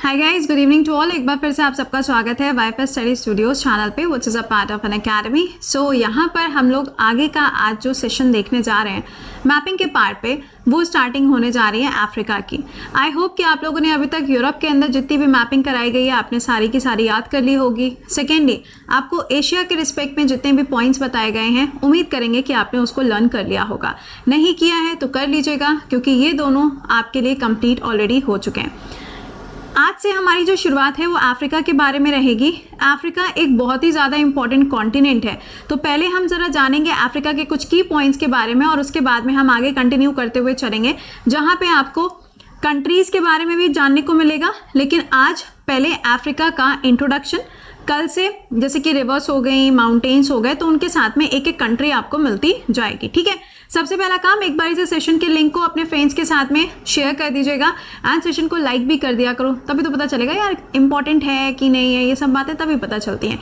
Hi guys, good evening to all. एक बार फिर से आप सबका स्वागत है वाईएफएस स्टडी स्टूडियोज चैनल पे, which is a part of an academy. So यहाँ पर हम लोग आगे का आज जो सेशन देखने जा रहे हैं मैपिंग के पार्ट पे, वो स्टार्टिंग होने जा रही है अफ्रीका की। आई होप कि आप लोगों ने अभी तक यूरोप के अंदर जितनी भी मैपिंग कराई गई है आपने सारी की सारी याद कर ली होगी। सेकेंडली, आपको एशिया के रिस्पेक्ट में जितने भी पॉइंट्स बताए गए हैं उम्मीद करेंगे कि आपने उसको लर्न कर लिया होगा। नहीं किया है तो कर लीजिएगा, क्योंकि ये दोनों आपके लिए कंप्लीट ऑलरेडी हो चुके हैं। आज से हमारी जो शुरुआत है वो अफ्रीका के बारे में रहेगी। अफ्रीका एक बहुत ही ज़्यादा इंपॉर्टेंट कॉन्टिनेंट है, तो पहले हम ज़रा जानेंगे अफ्रीका के कुछ की पॉइंट्स के बारे में और उसके बाद में हम आगे कंटिन्यू करते हुए चलेंगे, जहाँ पे आपको कंट्रीज़ के बारे में भी जानने को मिलेगा। लेकिन आज पहले अफ्रीका का इंट्रोडक्शन, कल से जैसे कि रिवर्स हो गई, माउंटेन्स हो गए, तो उनके साथ में एक एक कंट्री आपको मिलती जाएगी। ठीक है, सबसे पहला काम, एक बार इस सेशन के लिंक को अपने फ्रेंड्स के साथ में शेयर कर दीजिएगा एंड सेशन को लाइक भी कर दिया करो, तभी तो पता चलेगा यार इंपॉर्टेंट है कि नहीं है। ये सब बातें तभी पता चलती हैं।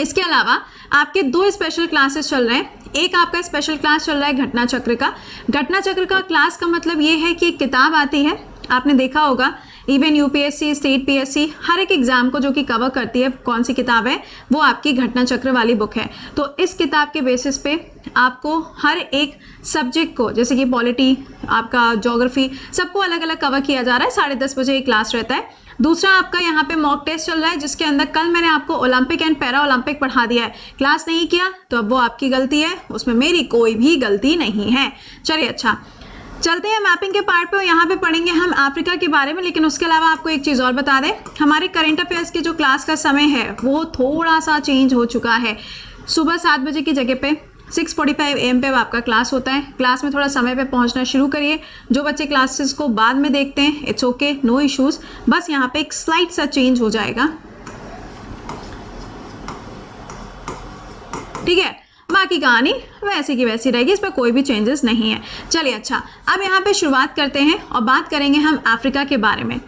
इसके अलावा आपके दो स्पेशल क्लासेस चल रहे हैं। एक आपका स्पेशल क्लास चल रहा है घटना चक्र का। घटना चक्र का क्लास का मतलब ये है कि एक किताब आती है, आपने देखा होगा, इवन यूपीएससी, स्टेट पीएससी, हर एक एग्जाम को जो कि कवर करती है। कौन सी किताब है? वो आपकी घटना चक्र वाली बुक है। तो इस किताब के बेसिस पे आपको हर एक सब्जेक्ट को, जैसे कि पॉलिटी, आपका ज्योग्राफी, सबको अलग अलग कवर किया जा रहा है। 10:30 बजे एक क्लास रहता है। दूसरा आपका यहाँ पे मॉक टेस्ट चल रहा है, जिसके अंदर कल मैंने आपको ओलंपिक एंड पैरा ओलंपिक पढ़ा दिया है। क्लास नहीं किया तो अब वो आपकी गलती है, उसमें मेरी कोई भी गलती नहीं है। चलिए, अच्छा चलते हैं मैपिंग के पार्ट पे। यहाँ पे पढ़ेंगे हम अफ्रीका के बारे में, लेकिन उसके अलावा आपको एक चीज़ और बता दें, हमारे करंट अफेयर्स की जो क्लास का समय है वो थोड़ा सा चेंज हो चुका है। सुबह 7 बजे की जगह पे 6:45 AM पे आपका क्लास होता है। क्लास में थोड़ा समय पे पहुंचना शुरू करिए। जो बच्चे क्लासेस को बाद में देखते हैं, इट्स ओके, नो इश्यूज़, बस यहाँ पे एक स्लाइट सा चेंज हो जाएगा। ठीक है, बाकी कहानी वैसी की वैसी रहेगी, इसमें कोई भी चेंजेस नहीं है। चलिए, अच्छा अब यहाँ पे शुरुआत करते हैं और बात करेंगे हम अफ्रीका के बारे में।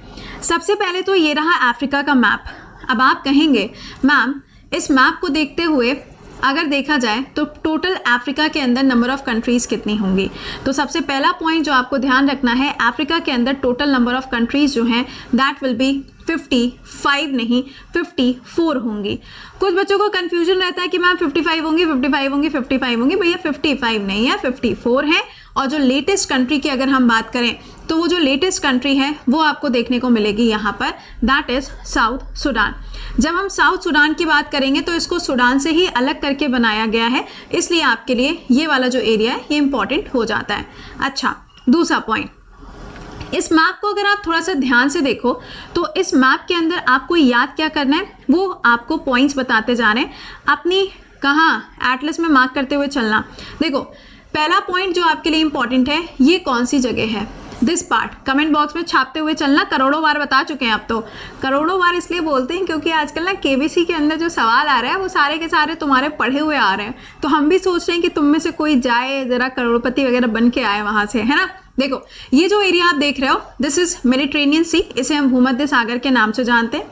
सबसे पहले तो ये रहा अफ्रीका का मैप। अब आप कहेंगे मैम, इस मैप को देखते हुए अगर देखा जाए तो टोटल अफ्रीका के अंदर नंबर ऑफ कंट्रीज़ कितनी होंगी? तो सबसे पहला पॉइंट जो आपको ध्यान रखना है, अफ्रीका के अंदर टोटल नंबर ऑफ कंट्रीज़ जो हैं दैट विल बी 55 नहीं 54 होंगी। कुछ बच्चों को कंफ्यूजन रहता है कि मैम 55 होंगी 55 होंगी 55 होंगी। भैया 55 नहीं है, 54 है। और जो लेटेस्ट कंट्री की अगर हम बात करें तो वो जो लेटेस्ट कंट्री है वो आपको देखने को मिलेगी यहाँ पर, दैट इज़ साउथ सूडान। जब हम साउथ सूडान की बात करेंगे तो इसको सूडान से ही अलग करके बनाया गया है, इसलिए आपके लिए ये वाला जो एरिया है ये इंपॉर्टेंट हो जाता है। अच्छा, दूसरा पॉइंट, इस मैप को अगर आप थोड़ा सा ध्यान से देखो तो इस मैप के अंदर आपको याद क्या करना है, वो आपको पॉइंट्स बताते जा रहे हैं। अपनी कहाँ एटलस में मार्क करते हुए चलना। देखो, पहला पॉइंट जो आपके लिए इंपॉर्टेंट है, ये कौन सी जगह है, दिस पार्ट कमेंट बॉक्स में छापते हुए चलना। करोड़ों बार बता चुके हैं अब तो। करोड़ों बार इसलिए बोलते हैं क्योंकि आजकल ना केबीसी के अंदर जो सवाल आ रहा है वो सारे के सारे तुम्हारे पढ़े हुए आ रहे हैं, तो हम भी सोच रहे हैं कि तुम में से कोई जाए जरा करोड़पति वगैरह बन के आए वहाँ से, है ना। देखो, ये जो एरिया आप देख रहे हो, दिस इज मेडिटेरेनियन सी, इसे हम भूमध्य सागर के नाम से जानते हैं।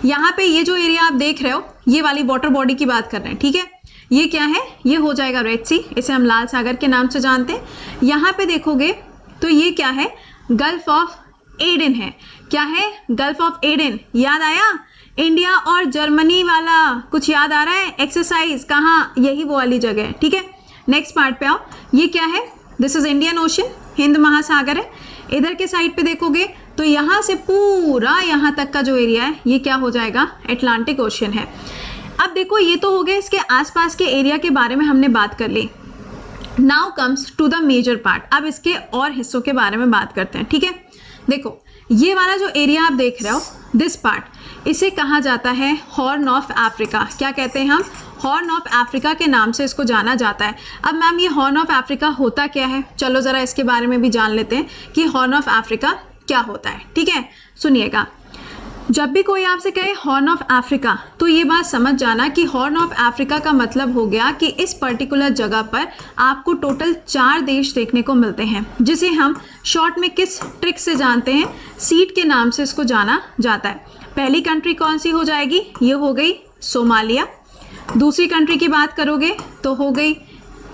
यहाँ पे ये जो एरिया आप देख रहे हो, ये वाली वाटर बॉडी की बात कर रहे हैं, ठीक है। ये क्या है? ये हो जाएगा रेड सी, इसे हम लाल सागर के नाम से जानते हैं। यहाँ पे देखोगे तो ये क्या है? गल्फ ऑफ एडन है। क्या है? Gulf of Aden. याद आया? इंडिया और जर्मनी वाला कुछ याद आ रहा है? एक्सरसाइज कहाँ? यही वो वाली जगह है, ठीक है। नेक्स्ट पार्ट पे आओ। ये क्या है? This is Indian ocean, Hind महासागर है। इधर के साइड पे देखोगे तो यहाँ से पूरा यहाँ तक का जो एरिया है ये क्या हो जाएगा? अटलांटिक ओशन है। अब देखो, ये तो हो गया इसके आसपास के एरिया के बारे में हमने बात कर ली। Now comes to the major part. अब इसके और हिस्सों के बारे में बात करते हैं, ठीक है। देखो, ये वाला जो एरिया आप देख रहे हो, दिस पार्ट, इसे कहा जाता है हॉर्न ऑफ अफ्रीका। क्या कहते हैं हम? हॉर्न ऑफ अफ्रीका के नाम से इसको जाना जाता है। अब मैम, ये हॉर्न ऑफ अफ्रीका होता क्या है? चलो ज़रा इसके बारे में भी जान लेते हैं कि हॉर्न ऑफ अफ्रीका क्या होता है, ठीक है। सुनिएगा, जब भी कोई आपसे कहे हॉर्न ऑफ अफ्रीका तो ये बात समझ जाना कि हॉर्न ऑफ अफ्रीका का मतलब हो गया कि इस पर्टिकुलर जगह पर आपको टोटल 4 देश देखने को मिलते हैं, जिसे हम शॉर्ट में किस ट्रिक से जानते हैं? सीड के नाम से इसको जाना जाता है। पहली कंट्री कौन सी हो जाएगी? ये हो गई सोमालिया। दूसरी कंट्री की बात करोगे तो हो गई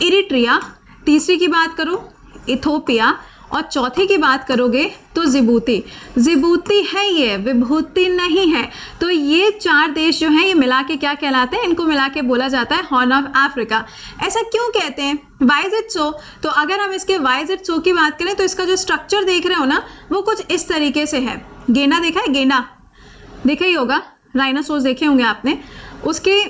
इरिट्रिया। तीसरी की बात करो इथोपिया, और चौथे की बात करोगे तो जिबूती। जिबूती है ये, विभूति नहीं है। तो ये 4 देश जो हैं ये मिला के क्या कहलाते हैं? इनको मिला के बोला जाता है हॉर्न ऑफ अफ्रीका। ऐसा क्यों कहते हैं? Why is it so? तो अगर हम इसके वाई इज इट सो की बात करें तो इसका जो स्ट्रक्चर देख रहे हो ना वो कुछ इस तरीके से है। गेंडा देखा है? गेंडा देखा ही होगा, राइनासोर्स देखे होंगे आपने। उसके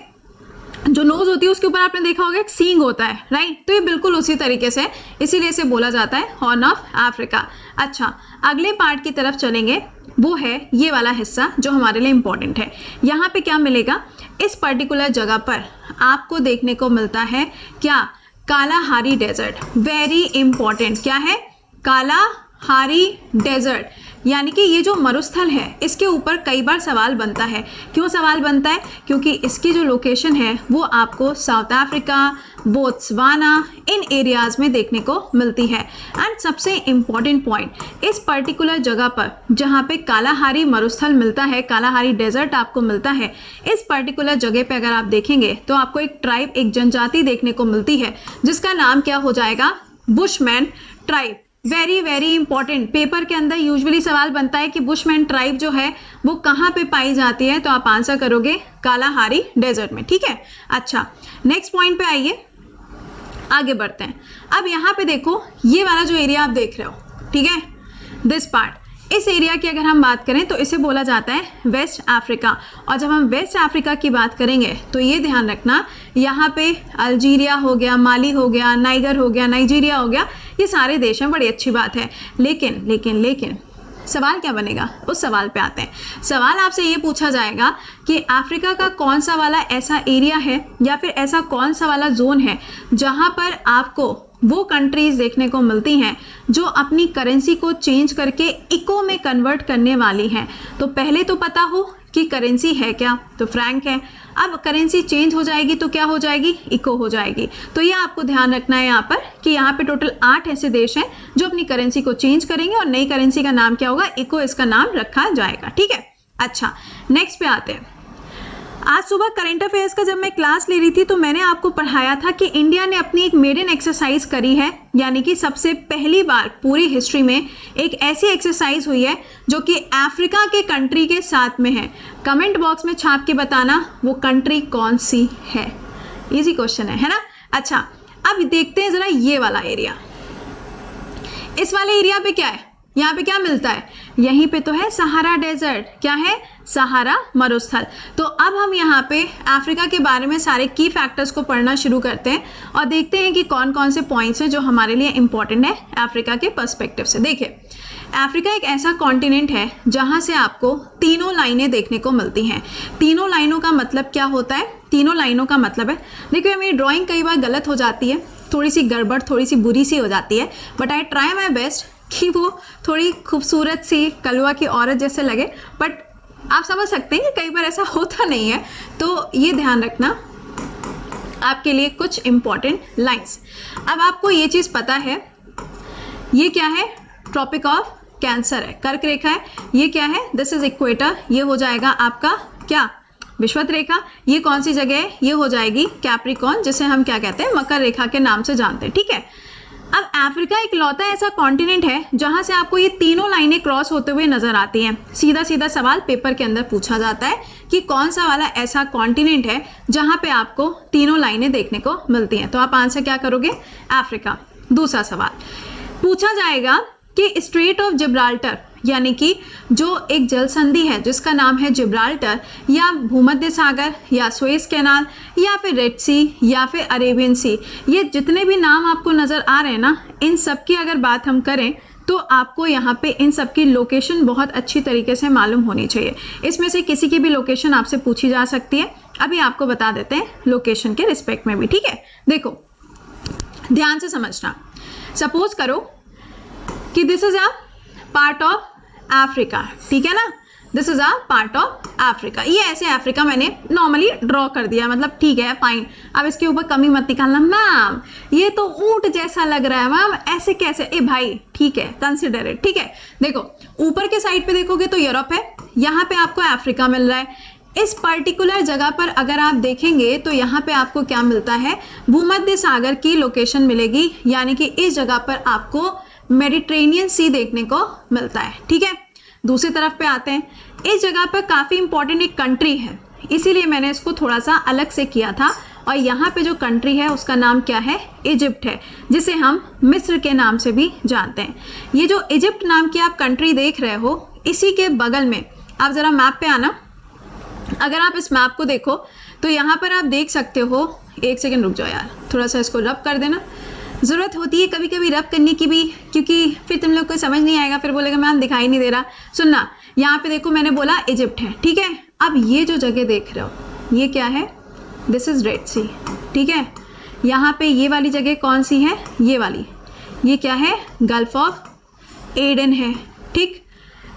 जो नोज होती है उसके ऊपर आपने देखा होगा एक सींग होता है, राइट? तो ये बिल्कुल उसी तरीके से, इसीलिए इसे बोला जाता है हॉर्न ऑफ अफ्रीका। अच्छा, अगले पार्ट की तरफ चलेंगे, वो है ये वाला हिस्सा जो हमारे लिए इम्पोर्टेंट है। यहाँ पे क्या मिलेगा? इस पर्टिकुलर जगह पर आपको देखने को मिलता है क्या? Kalahari desert. Very important. क्या है? कालाहारी डेजर्ट, यानी कि ये जो मरुस्थल है इसके ऊपर कई बार सवाल बनता है। क्यों सवाल बनता है? क्योंकि इसकी जो लोकेशन है वो आपको साउथ अफ्रीका, बोत्सवाना, इन एरियाज़ में देखने को मिलती है। एंड सबसे इम्पॉर्टेंट पॉइंट, इस पर्टिकुलर जगह पर जहाँ पे कालाहारी मरुस्थल मिलता है, कालाहारी डेजर्ट आपको मिलता है, इस पर्टिकुलर जगह पे अगर आप देखेंगे तो आपको एक ट्राइब, एक जनजाति देखने को मिलती है जिसका नाम क्या हो जाएगा? Bushman tribe. Very very important. Paper के अंदर यूजुअली सवाल बनता है कि बुशमैन ट्राइब जो है वो कहाँ पे पाई जाती है, तो आप आंसर करोगे कालाहारी डेजर्ट में। ठीक है, अच्छा नेक्स्ट पॉइंट पे आइए, आगे बढ़ते हैं। अब यहाँ पे देखो, ये वाला जो एरिया आप देख रहे हो, ठीक है, दिस पार्ट, इस एरिया की अगर हम बात करें तो इसे बोला जाता है वेस्ट अफ्रीका। और जब हम वेस्ट अफ्रीका की बात करेंगे तो ये ध्यान रखना, यहाँ पे अल्जीरिया हो गया, माली हो गया, नाइगर हो गया, नाइजीरिया हो गया, ये सारे देश हैं, बड़ी अच्छी बात है। लेकिन लेकिन लेकिन सवाल क्या बनेगा? उस सवाल पे आते हैं। सवाल आपसे ये पूछा जाएगा कि अफ्रीका का कौन सा वाला ऐसा एरिया है या फिर ऐसा कौन सा वाला जोन है जहाँ पर आपको वो कंट्रीज़ देखने को मिलती हैं जो अपनी करेंसी को चेंज करके इको में कन्वर्ट करने वाली हैं। तो पहले तो पता हो कि करेंसी है क्या, तो फ्रैंक है। अब करेंसी चेंज हो जाएगी तो क्या हो जाएगी? इको हो जाएगी। तो ये आपको ध्यान रखना है यहाँ पर कि यहाँ पे टोटल 8 ऐसे देश हैं जो अपनी करेंसी को चेंज करेंगे और नई करेंसी का नाम क्या होगा? इको इसका नाम रखा जाएगा। ठीक है, अच्छा नेक्स्ट पे आते हैं। आज सुबह करंट अफेयर्स का जब मैं क्लास ले रही थी तो मैंने आपको पढ़ाया था कि इंडिया ने अपनी एक मेडन एक्सरसाइज करी है, यानी कि सबसे पहली बार पूरी हिस्ट्री में एक ऐसी एक्सरसाइज हुई है जो कि अफ्रीका के कंट्री के साथ में है। कमेंट बॉक्स में छाप के बताना वो कंट्री कौन सी है। इजी क्वेश्चन है ना? अच्छा, अब देखते हैं ज़रा ये वाला एरिया। इस वाले एरिया पे क्या है? यहाँ पे क्या मिलता है? यहीं पे तो है सहारा डेजर्ट। क्या है? सहारा मरुस्थल। तो अब हम यहाँ पे अफ्रीका के बारे में सारे की फैक्टर्स को पढ़ना शुरू करते हैं और देखते हैं कि कौन कौन से पॉइंट्स हैं जो हमारे लिए इंपॉर्टेंट है अफ्रीका के पर्सपेक्टिव से। देखिए, अफ्रीका एक ऐसा कॉन्टिनेंट है जहाँ से आपको तीनों लाइनें देखने को मिलती हैं। तीनों लाइनों का मतलब क्या होता है? तीनों लाइनों का मतलब है, देखिए मेरी ड्राइंग कई बार गलत हो जाती है, थोड़ी सी गड़बड़, थोड़ी सी बुरी सी हो जाती है, but I try my best कि वो थोड़ी खूबसूरत सी कलवा की औरत जैसे लगे। बट आप समझ सकते हैं कि कई बार ऐसा होता नहीं है, तो ये ध्यान रखना आपके लिए कुछ इम्पॉर्टेंट लाइंस। अब आपको ये चीज़ पता है, ये क्या है? ट्रॉपिक ऑफ कैंसर है, कर्क रेखा है। ये क्या है? This is equator. ये हो जाएगा आपका क्या? विषुवत रेखा। ये कौन सी जगह है? ये हो जाएगी कैप्रिकॉर्न, जिसे हम क्या कहते हैं? मकर रेखा के नाम से जानते हैं। ठीक है, अब अफ्रीका एक लौता ऐसा कॉन्टिनेंट है जहां से आपको ये तीनों लाइनें क्रॉस होते हुए नजर आती हैं। सीधा सीधा सवाल पेपर के अंदर पूछा जाता है कि कौन सा वाला ऐसा कॉन्टिनेंट है जहां पे आपको तीनों लाइनें देखने को मिलती हैं। तो आप आंसर क्या करोगे? अफ्रीका। दूसरा सवाल पूछा जाएगा कि स्ट्रेट ऑफ जिब्राल्टर, यानी कि जो एक जल संधि है जिसका नाम है जिब्राल्टर, या भूमध्य सागर, या सुएज कैनाल, या फिर रेड सी, या फिर अरेबियन सी, ये जितने भी नाम आपको नज़र आ रहे हैं ना, इन सब की अगर बात हम करें तो आपको यहाँ पे इन सब की लोकेशन बहुत अच्छी तरीके से मालूम होनी चाहिए। इसमें से किसी की भी लोकेशन आपसे पूछी जा सकती है। अभी आपको बता देते हैं लोकेशन के रिस्पेक्ट में भी। ठीक है, देखो ध्यान से समझना। सपोज करो कि this is a part of Africa, ठीक है ना? This is a part of Africa. ये ऐसे अफ्रीका मैंने नॉर्मली ड्रॉ कर दिया, मतलब ठीक है फाइन। अब इसके ऊपर कमी मत निकालना, मैम ये तो ऊंट जैसा लग रहा है मैम, ऐसे कैसे? ए भाई ठीक है, कंसिडर इट। ठीक है, देखो ऊपर के साइड पे देखोगे तो यूरोप है, यहाँ पे आपको अफ्रीका मिल रहा है। इस पर्टिकुलर जगह पर अगर आप देखेंगे तो यहाँ पे आपको क्या मिलता है? भूमध्य सागर की लोकेशन मिलेगी, यानी कि इस जगह पर आपको मेडिटेरेनियन सी देखने को मिलता है। ठीक है, दूसरी तरफ पे आते हैं। इस जगह पर काफ़ी इंपॉर्टेंट एक कंट्री है, इसीलिए मैंने इसको थोड़ा सा अलग से किया था। और यहाँ पे जो कंट्री है उसका नाम क्या है? इजिप्ट है, जिसे हम मिस्र के नाम से भी जानते हैं। ये जो इजिप्ट नाम की आप कंट्री देख रहे हो, इसी के बगल में आप ज़रा मैप पे आना। अगर आप इस मैप को देखो तो यहाँ पर आप देख सकते हो, एक सेकेंड रुक जाओ यार, थोड़ा सा इसको रब कर देना। ज़रूरत होती है कभी कभी रब करने की भी, क्योंकि फिर तुम लोग को समझ नहीं आएगा, फिर बोलेगा मैम दिखाई नहीं दे रहा। सुनना, यहाँ पे देखो मैंने बोला इजिप्ट है। ठीक है, अब ये जो जगह देख रहे हो ये क्या है? दिस इज़ रेड सी। ठीक है, यहाँ पे ये वाली जगह कौन सी है? ये वाली, ये क्या है? गल्फ ऑफ एडन है। ठीक,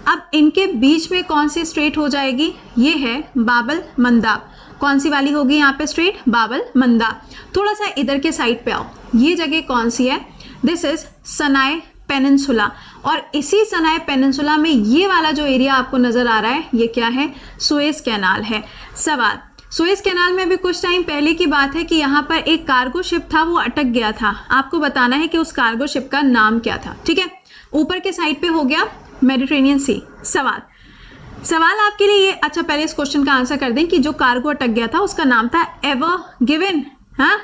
अब इनके बीच में कौन सी स्ट्रेट हो जाएगी? ये है बाबल मंदाब। कौन सी वाली होगी यहाँ पे स्ट्रेट? बाबल मंदाब। थोड़ा सा इधर के साइड पे आओ, ये जगह कौन सी है? This is सनाए peninsula. और इसी सनाए पेनिनसुला में ये वाला जो एरिया आपको नज़र आ रहा है, ये क्या है? सुएज कैनाल है। सवाल, सुएज कैनाल में भी कुछ टाइम पहले की बात है कि यहाँ पर एक कार्गो शिप था, वो अटक गया था। आपको बताना है कि उस कार्गो शिप का नाम क्या था। ठीक है, ऊपर के साइड पे हो गया मेडिटेरेनियन सी। सवाल आपके लिए ये, अच्छा पहले इस क्वेश्चन का आंसर कर दें कि जो कार्गो अटक गया था उसका नाम था एवर गिवन। हाँ,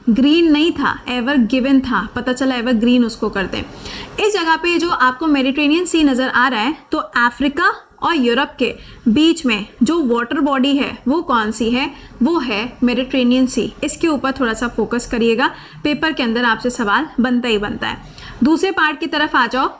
ग्रीन नहीं था, एवर गिवन था, पता चला एवर ग्रीन उसको करते हैं। इस जगह पे जो आपको मेडिटेरेनियन सी नज़र आ रहा है, तो अफ्रीका और यूरोप के बीच में जो वाटर बॉडी है वो कौन सी है? वो है मेडिटेरेनियन सी। इसके ऊपर थोड़ा सा फोकस करिएगा, पेपर के अंदर आपसे सवाल बनता ही बनता है। दूसरे पार्ट की तरफ आ जाओ।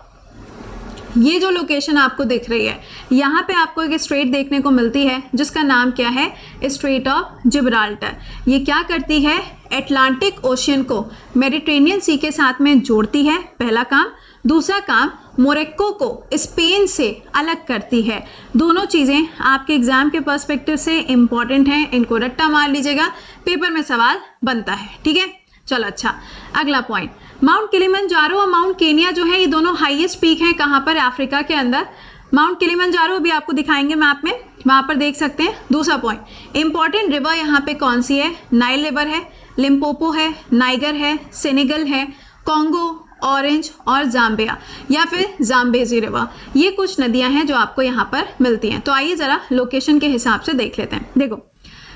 ये जो लोकेशन आपको दिख रही है, यहाँ पे आपको एक स्ट्रेट देखने को मिलती है जिसका नाम क्या है? Straight of Gibraltar. ये क्या करती है? अटलांटिक ओशियन को मेडिटेरेनियन सी के साथ में जोड़ती है, पहला काम। दूसरा काम, मोरक्को को स्पेन से अलग करती है। दोनों चीज़ें आपके एग्जाम के पर्सपेक्टिव से इम्पॉर्टेंट हैं, इनको रट्टा मार लीजिएगा, पेपर में सवाल बनता है। ठीक है, चलो अच्छा, अगला पॉइंट, माउंट किलिमंजारो और माउंट केनिया जो है, ये दोनों हाईएस्ट पीक हैं। कहाँ पर? अफ्रीका के अंदर। माउंट किलिमंजारो भी आपको दिखाएंगे मैप में, वहाँ पर देख सकते हैं। दूसरा पॉइंट, इंपॉर्टेंट रिवर यहाँ पे कौन सी है? नाइल रिवर है, लिम्पोपो है, नाइगर है, सेनेगल है, कॉन्गो, ऑरेंज और जाम्बिया या फिर जाम्बेजी रिवर। ये कुछ नदियाँ हैं जो आपको यहाँ पर मिलती हैं। तो आइए ज़रा लोकेशन के हिसाब से देख लेते हैं। देखो,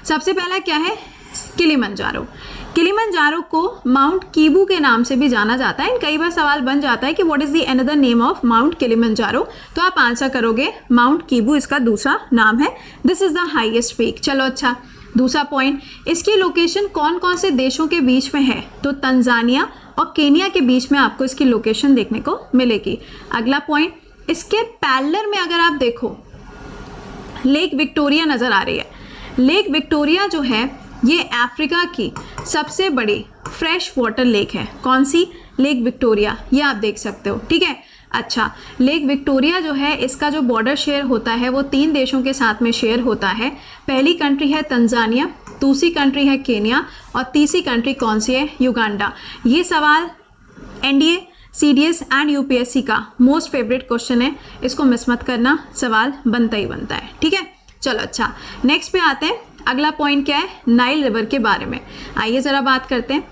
सबसे पहला क्या है? किलिमंजारो। किलिमंजारो को माउंट कीबू के नाम से भी जाना जाता है। कई बार सवाल बन जाता है कि what is the another name of mount Kilimanjaro, तो आप आंसर करोगे माउंट कीबू इसका दूसरा नाम है। This is the highest peak. चलो अच्छा, दूसरा पॉइंट, इसकी लोकेशन कौन कौन से देशों के बीच में है? तो तंजानिया और केनिया के बीच में आपको इसकी लोकेशन देखने को मिलेगी। अगला पॉइंट, इसके पैरेलल में अगर आप देखो, लेक विक्टोरिया नज़र आ रही है। लेक विक्टोरिया जो है ये अफ्रीका की सबसे बड़ी फ्रेश वाटर लेक है। कौन सी? लेक विक्टोरिया, ये आप देख सकते हो। ठीक है, अच्छा, लेक विक्टोरिया जो है, इसका जो बॉर्डर शेयर होता है वो 3 देशों के साथ में शेयर होता है। पहली कंट्री है तंजानिया, दूसरी कंट्री है केनिया और तीसरी कंट्री कौन सी है? युगांडा। ये सवाल एनडीए, सीडीएस एंड यूपीएससी का मोस्ट फेवरेट क्वेश्चन है, इसको मिस मत करना, सवाल बनता ही बनता है। ठीक है, चलो अच्छा, नेक्स्ट पे आते हैं। अगला पॉइंट क्या है? नाइल रिवर के बारे में। आइए ज़रा बात करते हैं।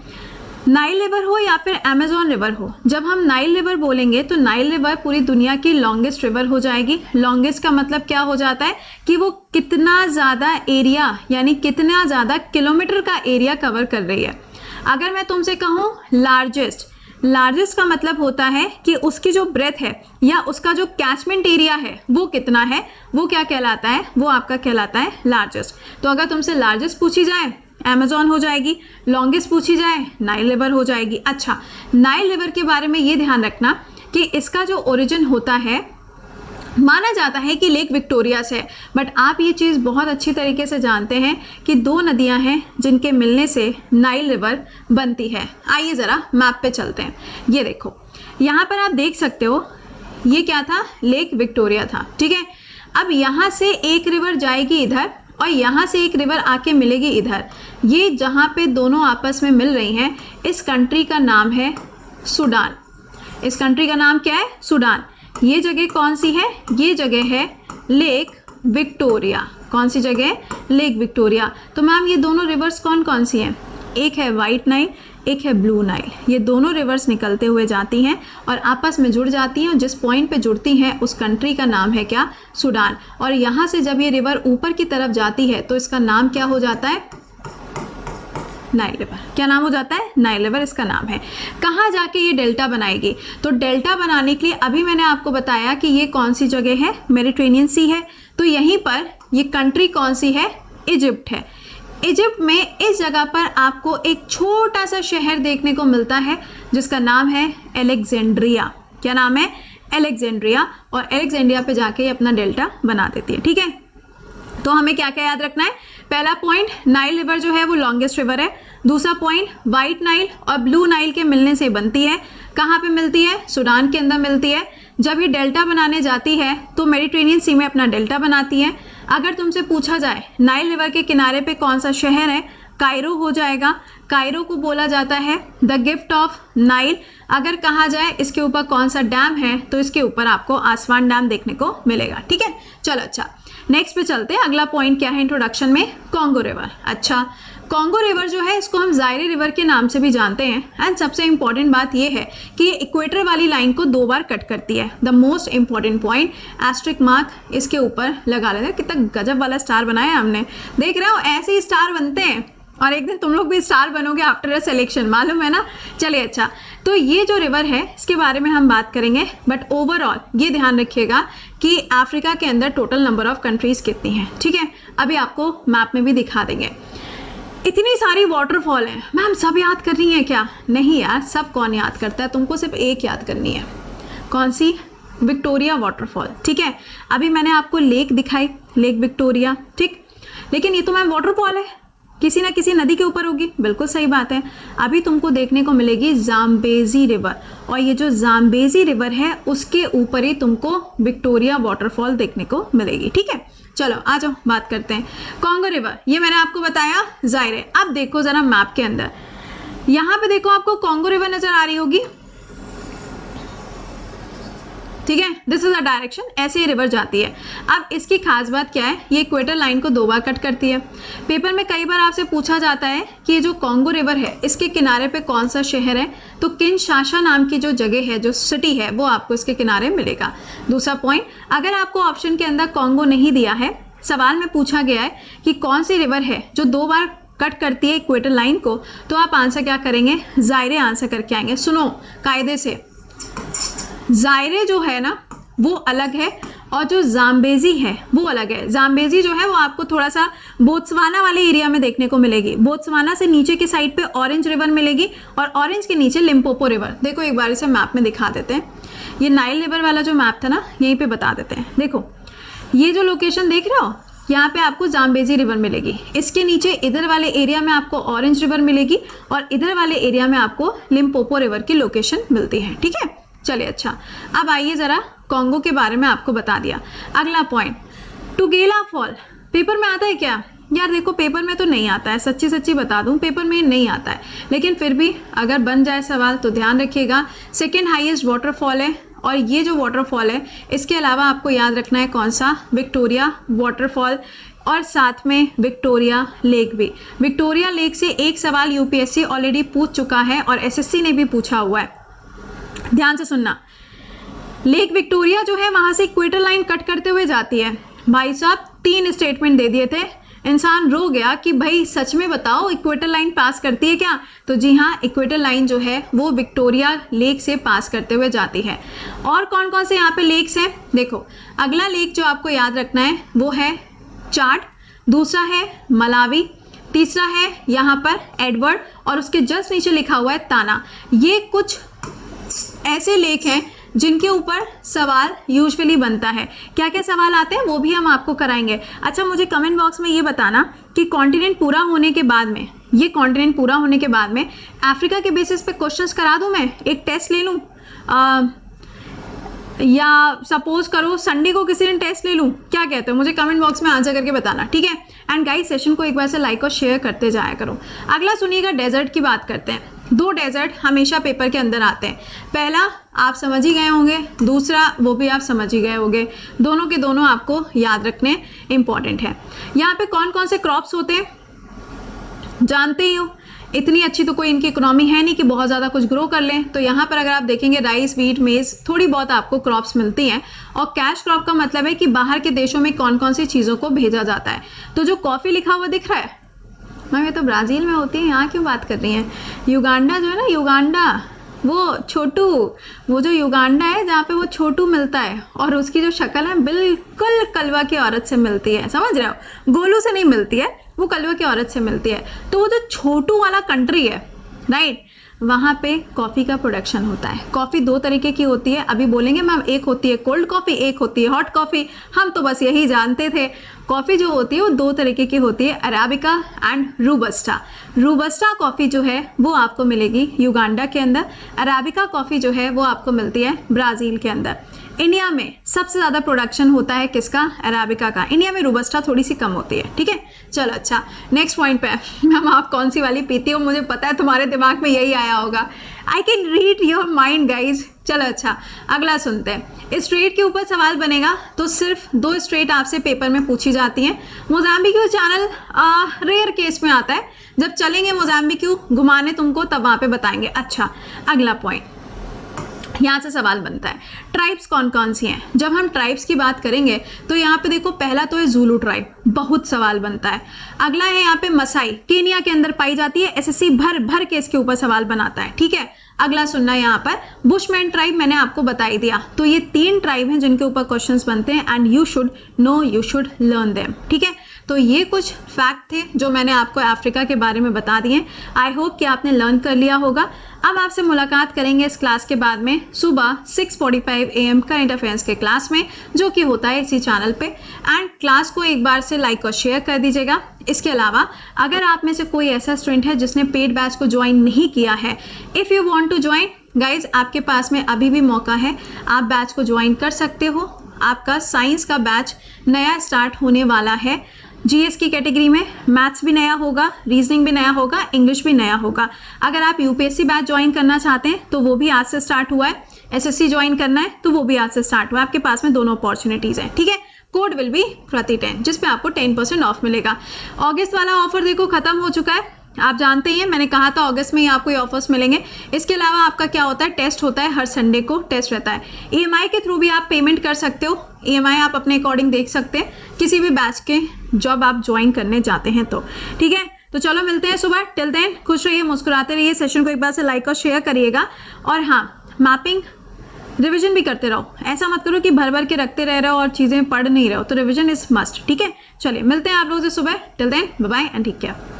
नाइल रिवर हो या फिर अमेजोन रिवर हो, जब हम नाइल रिवर बोलेंगे तो नाइल रिवर पूरी दुनिया की लॉन्गेस्ट रिवर हो जाएगी। लॉन्गेस्ट का मतलब क्या हो जाता है कि वो कितना ज़्यादा एरिया, यानी कितना ज़्यादा किलोमीटर का एरिया कवर कर रही है। अगर मैं तुमसे कहूँ लार्जेस्ट, लार्जेस्ट का मतलब होता है कि उसकी जो ब्रेथ है या उसका जो कैचमेंट एरिया है वो कितना है, वो क्या कहलाता है? वो आपका कहलाता है लार्जेस्ट। तो अगर तुमसे लार्जेस्ट पूछी जाए अमेजोन हो जाएगी, लॉन्गेस्ट पूछी जाए नाइल रिवर हो जाएगी। अच्छा, नाइल रिवर के बारे में ये ध्यान रखना कि इसका जो ओरिजिन होता है माना जाता है कि लेक विक्टोरिया से, बट आप ये चीज़ बहुत अच्छी तरीके से जानते हैं कि 2 नदियां हैं जिनके मिलने से नाइल रिवर बनती है। आइए ज़रा मैप पे चलते हैं। ये देखो, यहाँ पर आप देख सकते हो, ये क्या था? लेक विक्टोरिया था। ठीक है, अब यहाँ से एक रिवर जाएगी इधर और यहाँ से एक रिवर आके मिलेगी इधर। ये जहाँ पे दोनों आपस में मिल रही हैं, इस कंट्री का नाम है सूडान। इस कंट्री का नाम क्या है? सूडान। ये जगह कौन सी है? ये जगह है लेक विक्टोरिया। कौन सी जगह? Lake Victoria. तो मैम ये दोनों रिवर्स कौन कौन सी हैं? एक है वाइट नाइल, एक है ब्लू नाइल। ये दोनों रिवर्स निकलते हुए जाती हैं और आपस में जुड़ जाती हैं, और जिस पॉइंट पे जुड़ती हैं उस कंट्री का नाम है क्या, सूडान। और यहाँ से जब ये रिवर ऊपर की तरफ जाती है तो इसका नाम क्या हो जाता है, नाइल रिवर। क्या नाम हो जाता है, नाइल रिवर इसका नाम है। कहाँ जाके ये डेल्टा बनाएगी, तो डेल्टा बनाने के लिए अभी मैंने आपको बताया कि ये कौन सी जगह है, मेडिटेरेनियन सी है। तो यहीं पर ये कंट्री कौन सी है, इजिप्ट है। इजिप्ट में इस जगह पर आपको एक छोटा सा शहर देखने को मिलता है जिसका नाम है एलेक्जेंड्रिया। क्या नाम है, एलेक्जेंड्रिया। और एलेक्जेंड्रिया पे जाके ये अपना डेल्टा बना देती है। ठीक है, तो हमें क्या क्या याद रखना है, पहला पॉइंट नाइल रिवर जो है वो लॉन्गेस्ट रिवर है। दूसरा पॉइंट वाइट नाइल और ब्लू नाइल के मिलने से बनती है। कहाँ पे मिलती है, सूडान के अंदर मिलती है। जब ये डेल्टा बनाने जाती है तो मेडिटेरेनियन सी में अपना डेल्टा बनाती है। अगर तुमसे पूछा जाए नाइल रिवर के किनारे पे कौन सा शहर है, कायरो हो जाएगा। कायरो को बोला जाता है द गिफ्ट ऑफ नाइल। अगर कहा जाए इसके ऊपर कौन सा डैम है, तो इसके ऊपर आपको आसवान डैम देखने को मिलेगा। ठीक है, चलो अच्छा नेक्स्ट पे चलते हैं। अगला पॉइंट क्या है इंट्रोडक्शन में, कॉन्गो रिवर। अच्छा, कॉन्गो रिवर जो है इसको हम जायरे रिवर के नाम से भी जानते हैं। एंड सबसे इंपॉर्टेंट बात ये है कि ये इक्वेटर वाली लाइन को 2 बार कट करती है। The most important point, asterisk mark इसके ऊपर लगा लेते हैं। कितना गजब वाला स्टार बनाया हमने, देख रहे हो, ऐसे ही स्टार बनते हैं और एक दिन तुम लोग भी स्टार बनोगे आफ्टर अ सिलेक्शन, मालूम है ना। चलिए अच्छा, तो ये जो रिवर है इसके बारे में हम बात करेंगे, बट ओवरऑल ये ध्यान रखिएगा कि अफ्रीका के अंदर टोटल नंबर ऑफ कंट्रीज कितनी हैं। ठीक है, अभी आपको मैप में भी दिखा देंगे। इतनी सारी वाटरफॉल हैं, मैम सब याद कर रही हैं क्या, नहीं यार, सब कौन याद करता है, तुमको सिर्फ एक याद करनी है। कौन सी, विक्टोरिया वाटरफॉल। ठीक है, अभी मैंने आपको लेक दिखाई, लेक विक्टोरिया, ठीक, लेकिन ये तो मैम वाटरफॉल है, किसी ना किसी नदी के ऊपर होगी, बिल्कुल सही बात है। अभी तुमको देखने को मिलेगी जाम्बेजी रिवर, और ये जो जाम्बेजी रिवर है उसके ऊपर ही तुमको विक्टोरिया वाटरफॉल देखने को मिलेगी। ठीक है, चलो आ जाओ बात करते हैं। कॉन्गो रिवर, ये मैंने आपको बताया जायरे। अब देखो जरा मैप के अंदर, यहाँ पे देखो आपको कॉन्गो रिवर नजर आ रही होगी। ठीक है, दिस इज अ डायरेक्शन, ऐसे ही रिवर जाती है। अब इसकी खास बात क्या है, ये इक्वेटर लाइन को 2 बार कट करती है। पेपर में कई बार आपसे पूछा जाता है कि ये जो कॉन्गो रिवर है इसके किनारे पे कौन सा शहर है, तो किनशासा नाम की जो जगह है, जो सिटी है, वो आपको इसके किनारे मिलेगा। दूसरा पॉइंट, अगर आपको ऑप्शन के अंदर कॉन्गो नहीं दिया है, सवाल में पूछा गया है कि कौन सी रिवर है जो 2 बार कट करती है इक्वेटर लाइन को, तो आप आंसर क्या करेंगे, जायरे आंसर करके आएंगे। सुनो कायदे से, जायरे जो है ना वो अलग है और जो जाम्बेजी है वो अलग है। जाम्बेजी जो है वो आपको थोड़ा सा बोत्सवाना वाले एरिया में देखने को मिलेगी। बोत्सवाना से नीचे की साइड पे ऑरेंज रिवर मिलेगी और ऑरेंज के नीचे लिम्पोपो रिवर। देखो एक बार इसे मैप में दिखा देते हैं। ये नाइल रिवर वाला जो मैप था ना, यहीं पे बता देते हैं। देखो ये जो लोकेशन देख रहे हो, यहाँ पे आपको जाम्बेजी रिवर मिलेगी। इसके नीचे इधर वाले एरिया में आपको ऑरेंज रिवर मिलेगी और इधर वाले एरिया में आपको लिम्पोपो रिवर की लोकेशन मिलती है। ठीक है, चलिए अच्छा, अब आइए ज़रा कॉन्गो के बारे में आपको बता दिया। अगला पॉइंट, टुगेला फॉल पेपर में आता है क्या, यार देखो पेपर में तो नहीं आता है, सच्ची सच्ची बता दूं पेपर में नहीं आता है, लेकिन फिर भी अगर बन जाए सवाल तो ध्यान रखिएगा। सेकेंड हाईएस्ट वाटरफॉल है और ये जो वाटरफॉल है इसके अलावा आपको याद रखना है कौन सा, विक्टोरिया वाटरफॉल और साथ में विक्टोरिया लेक भी। विक्टोरिया लेक से एक सवाल यूपीएससी ऑलरेडी पूछ चुका है और एसएससी ने भी पूछा हुआ है, ध्यान से सुनना। लेक विक्टोरिया जो है वहां से इक्वेटर लाइन कट करते हुए जाती है। भाई साहब 3 स्टेटमेंट दे दिए थे, इंसान रो गया कि भाई सच में बताओ इक्वेटर लाइन पास करती है क्या, तो जी हाँ, इक्वेटर लाइन जो है वो विक्टोरिया लेक से पास करते हुए जाती है। और कौन कौन से यहाँ पे लेक्स हैं, देखो अगला लेक जो आपको याद रखना है वो है चाड, दूसरा है मलावी, तीसरा है यहाँ पर एडवर्ड और उसके जस्ट नीचे लिखा हुआ है ताना। ये कुछ ऐसे लेक हैं जिनके ऊपर सवाल यूजुअली बनता है। क्या क्या सवाल आते हैं वो भी हम आपको कराएंगे। अच्छा मुझे कमेंट बॉक्स में ये बताना कि कॉन्टिनेंट पूरा होने के बाद में, ये कॉन्टिनेंट पूरा होने के बाद में अफ्रीका के बेसिस पे क्वेश्चंस करा दूं, मैं एक टेस्ट ले लूं, या सपोज करो संडे को किसी दिन टेस्ट ले लूं, क्या कहते हो, मुझे कमेंट बॉक्स में आंसर करके बताना, ठीक है। एंड गाइस सेशन को एक बार से लाइक और शेयर करते जाया करो। अगला सुनिएगा, डेजर्ट की बात करते हैं। 2 डेजर्ट हमेशा पेपर के अंदर आते हैं। पहला आप समझ ही गए होंगे, दूसरा वो भी आप समझ ही गए होंगे, दोनों के दोनों आपको याद रखने इंपॉर्टेंट है। यहाँ पे कौन कौन से क्रॉप्स होते हैं जानते ही हो, इतनी अच्छी तो कोई इनकी इकोनॉमी है नहीं कि बहुत ज़्यादा कुछ ग्रो कर लें। तो यहाँ पर अगर आप देखेंगे राइस, वीट, मेज़, थोड़ी बहुत आपको क्रॉप्स मिलती हैं। और कैश क्रॉप का मतलब है कि बाहर के देशों में कौन कौन सी चीज़ों को भेजा जाता है। तो जो कॉफ़ी लिखा हुआ दिख रहा है, मैम ये तो ब्राज़ील में होती है, यहाँ क्यों बात कर रही हैं? युगांडा जो है ना, युगांडा, वो छोटू, वो जो युगांडा है जहाँ पे वो छोटू मिलता है और उसकी जो शक्ल है बिल्कुल कलवा की औरत से मिलती है, समझ रहे हो? गोलू से नहीं मिलती है, वो कलवा की औरत से मिलती है। तो वो जो छोटू वाला कंट्री है, राइट, वहाँ पे कॉफ़ी का प्रोडक्शन होता है। कॉफ़ी दो तरीके की होती है, अभी बोलेंगे मैम, एक होती है कोल्ड कॉफ़ी, एक होती है हॉट कॉफ़ी। हम तो बस यही जानते थे। कॉफ़ी जो होती है वो दो तरीके की होती है, अराबिका एंड रूबस्टा। रूबस्टा कॉफ़ी जो है वो आपको मिलेगी युगांडा के अंदर, अराबिका कॉफ़ी जो है वो आपको मिलती है ब्राज़ील के अंदर। इंडिया में सबसे ज़्यादा प्रोडक्शन होता है किसका? अराबिका का। इंडिया में रूबस्टा थोड़ी सी कम होती है, ठीक है। चलो अच्छा, नेक्स्ट पॉइंट पे मैम आप कौन सी वाली पीती हो, मुझे पता है तुम्हारे दिमाग में यही आया होगा। I can read your mind guys. चलो अच्छा, अगला सुनते हैं। स्ट्रेट के ऊपर सवाल बनेगा तो सिर्फ 2 स्ट्रेट आपसे पेपर में पूछी जाती हैं। मोज़ाम्बिक चैनल रेयर केस में आता है, जब चलेंगे मोज़ाम्बिक घुमाने तुमको तब वहाँ पे बताएंगे। अच्छा, अगला पॉइंट, यहाँ से सवाल बनता है, ट्राइब्स कौन कौन सी हैं? जब हम ट्राइब्स की बात करेंगे तो यहाँ पे देखो, पहला तो है ज़ूलू ट्राइब, बहुत सवाल बनता है। अगला है यहाँ पे मसाई, केनिया के अंदर पाई जाती है। एसएससी भर भर के इसके ऊपर सवाल बनाता है, ठीक है। अगला सुनना यहाँ पर बुशमैन ट्राइब, मैंने आपको बता ही दिया। तो ये 3 ट्राइब हैं जिनके ऊपर क्वेश्चंस बनते हैं and you should know, you should learn them, ठीक है। तो ये कुछ फैक्ट थे जो मैंने आपको अफ्रीका के बारे में बता दिए। आई होप कि आपने लर्न कर लिया होगा। अब आपसे मुलाकात करेंगे इस क्लास के बाद में सुबह 6:45 AM करंट अफेयर्स के क्लास में, जो कि होता है इसी चैनल पे। एंड क्लास को एक बार से लाइक और शेयर कर दीजिएगा। इसके अलावा अगर आप में से कोई ऐसा स्टूडेंट है जिसने पेड बैच को ज्वाइन नहीं किया है, if you want to join guys, आपके पास में अभी भी मौका है, आप बैच को ज्वाइन कर सकते हो। आपका साइंस का बैच नया स्टार्ट होने वाला है। जीएस की कैटेगरी में मैथ्स भी नया होगा, रीजनिंग भी नया होगा, इंग्लिश भी नया होगा। अगर आप यूपीएससी बैच ज्वाइन करना चाहते हैं तो वो भी आज से स्टार्ट हुआ है। एसएससी ज्वाइन करना है तो वो भी आज से स्टार्ट हुआ है। आपके पास में दोनों अपॉर्चुनिटीज़ हैं, ठीक है। कोड विल बी प्रति10, जिस पे आपको 10% ऑफ मिलेगा। अगस्त वाला ऑफर देखो खत्म हो चुका है, आप जानते ही हैं, मैंने कहा था अगस्त में ही आपको ये ऑफर्स मिलेंगे। इसके अलावा आपका क्या होता है, टेस्ट होता है, हर संडे को टेस्ट रहता है। ईएमआई के थ्रू भी आप पेमेंट कर सकते हो। ईएमआई आप अपने अकॉर्डिंग देख सकते हैं किसी भी बैच के जब आप ज्वाइन करने जाते हैं तो, ठीक है। तो चलो मिलते हैं सुबह। टिल देन खुश रहिए, मुस्कुराते रहिए। सेशन को एक बार से लाइक और शेयर करिएगा। और हाँ, मैपिंग रिवीजन भी करते रहो। ऐसा मत करो कि भर भर के रखते रह रहे हो और चीज़ें पढ़ नहीं रहे हो। तो रिवीजन इज मस्ट, ठीक है। चलिए मिलते हैं आप लोगों से सुबह। Till then bye bye and take care.